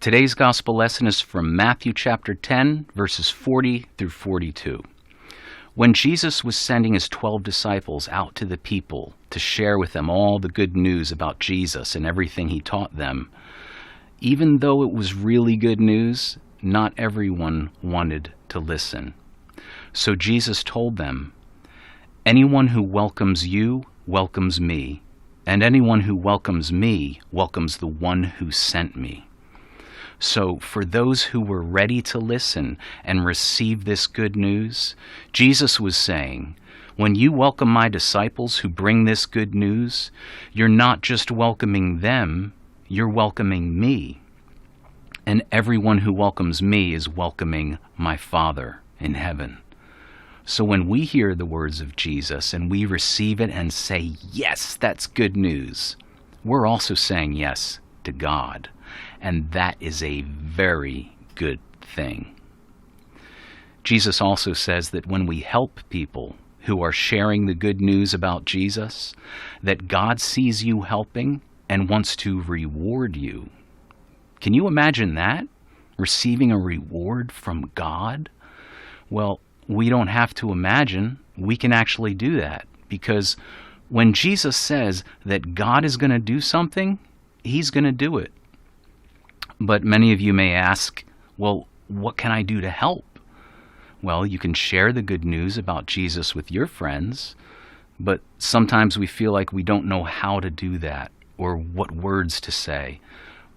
Today's gospel lesson is from Matthew chapter 10, verses 40 through 42. When Jesus was sending his 12 disciples out to the people to share with them all the good news about Jesus and everything he taught them, even though it was really good news, not everyone wanted to listen. So Jesus told them, "Anyone who welcomes you welcomes me, and anyone who welcomes me welcomes the one who sent me." So for those who were ready to listen and receive this good news, Jesus was saying, when you welcome my disciples who bring this good news, you're not just welcoming them, you're welcoming me. And everyone who welcomes me is welcoming my Father in heaven. So when we hear the words of Jesus and we receive it and say, yes, that's good news, we're also saying yes to God. And that is a very good thing. Jesus also says that when we help people who are sharing the good news about Jesus, that God sees you helping and wants to reward you. Can you imagine that? Receiving a reward from God? Well, we don't have to imagine. We can actually do that. Because when Jesus says that God is going to do something, he's going to do it. But many of you may ask, well, what can I do to help? Well, you can share the good news about Jesus with your friends, but sometimes we feel like we don't know how to do that or what words to say.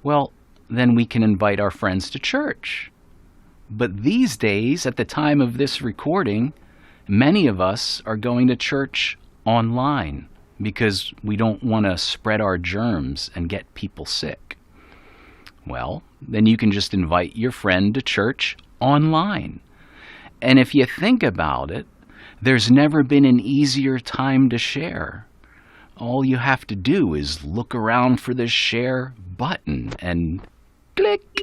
Well, then we can invite our friends to church. But these days, at the time of this recording, many of us are going to church online because we don't want to spread our germs and get people sick. Well, then you can just invite your friend to church online. And if you think about it, there's never been an easier time to share. All you have to do is look around for the share button and click.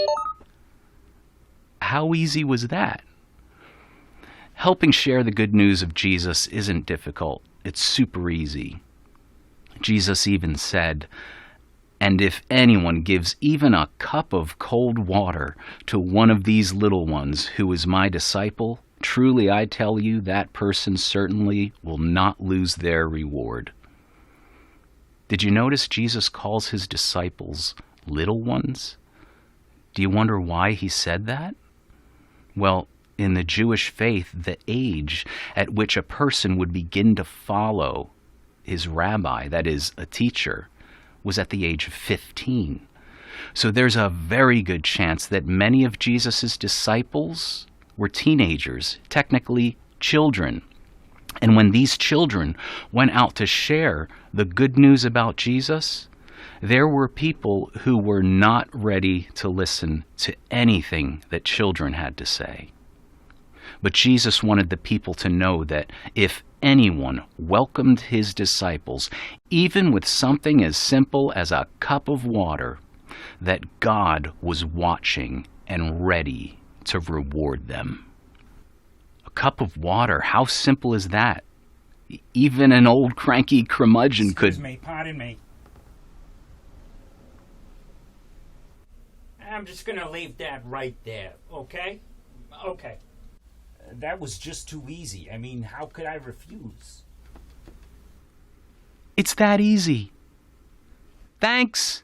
How easy was that? Helping share the good news of Jesus isn't difficult. It's super easy. Jesus even said, "And if anyone gives even a cup of cold water to one of these little ones who is my disciple, truly I tell you that person certainly will not lose their reward." Did you notice Jesus calls his disciples little ones? Do you wonder why he said that? Well, in the Jewish faith, the age at which a person would begin to follow his rabbi, that is, a teacher, was at the age of 15. So there's a very good chance that many of Jesus' disciples were teenagers, technically children. And when these children went out to share the good news about Jesus, there were people who were not ready to listen to anything that children had to say. But Jesus wanted the people to know that if anyone welcomed his disciples, even with something as simple as a cup of water, that God was watching and ready to reward them. A cup of water, how simple is that? Even an old cranky curmudgeon could... Pardon me. I'm just going to leave that right there, okay? Okay. That was just too easy. I mean, how could I refuse? It's that easy. Thanks.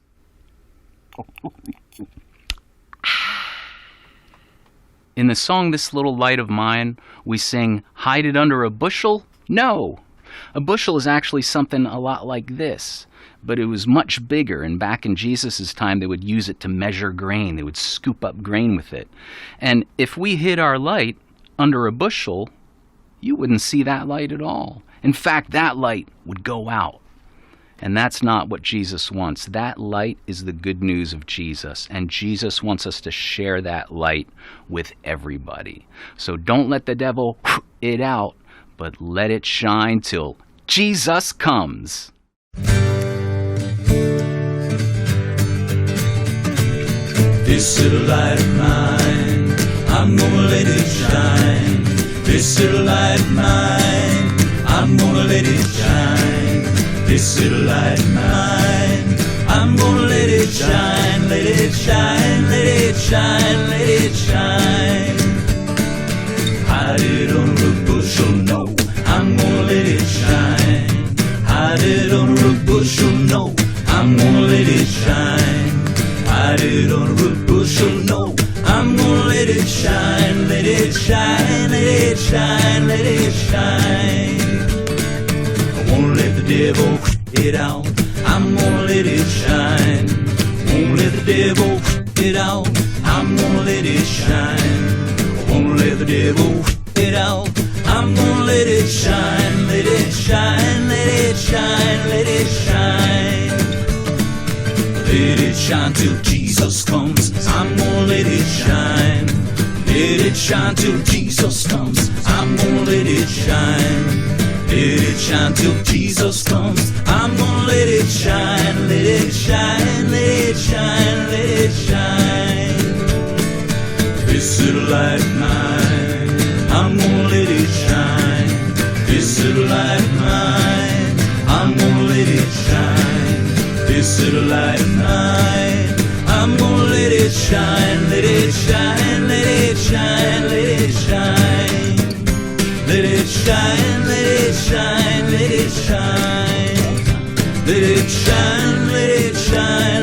In the song This Little Light of Mine, we sing, "Hide it under a bushel?" No. A bushel is actually something a lot like this, but it was much bigger, and back in Jesus' time they would use it to measure grain. They would scoop up grain with it. And if we hid our light under a bushel, you wouldn't see that light at all. In fact, that light would go out. And that's not what Jesus wants. That light is the good news of Jesus, and Jesus wants us to share that light with everybody. So don't let the devil it out, but let it shine till Jesus comes. This little light of mine, I'm gonna let it shine. This little light of mine, I'm gonna let it shine. This little light of mine, I'm gonna let it shine, let it shine, let it it shine, let it shine. Hide it under a bushel, no, I'm gonna let it shine. Hide it under a bushel, no, I'm gonna let it shine. Hide it under a bushel, no, I'm gonna let it shine, let it shine, let it shine, let it shine. I won't let the devil it out, I'm gonna let it shine. Won't let the devil it out, I'm gonna let it shine. I won't let the devil it out, I'm gonna let it shine, let it shine, let it shine, let it shine. Let it shine till Jesus comes, I'm gonna let it shine. Let it shine till Jesus comes, I'm gonna let it shine. Let it shine till Jesus comes, I'm gonna let it shine, let it shine, let it shine, let it shine. This little light of mine, I'm gonna let it shine. This little light of mine, I'm gonna let it shine. This little light of mine, I'm gonna let it shine, let it shine, let it shine, let it shine. Let it shine, let it shine, let it shine. Let it shine, let it shine.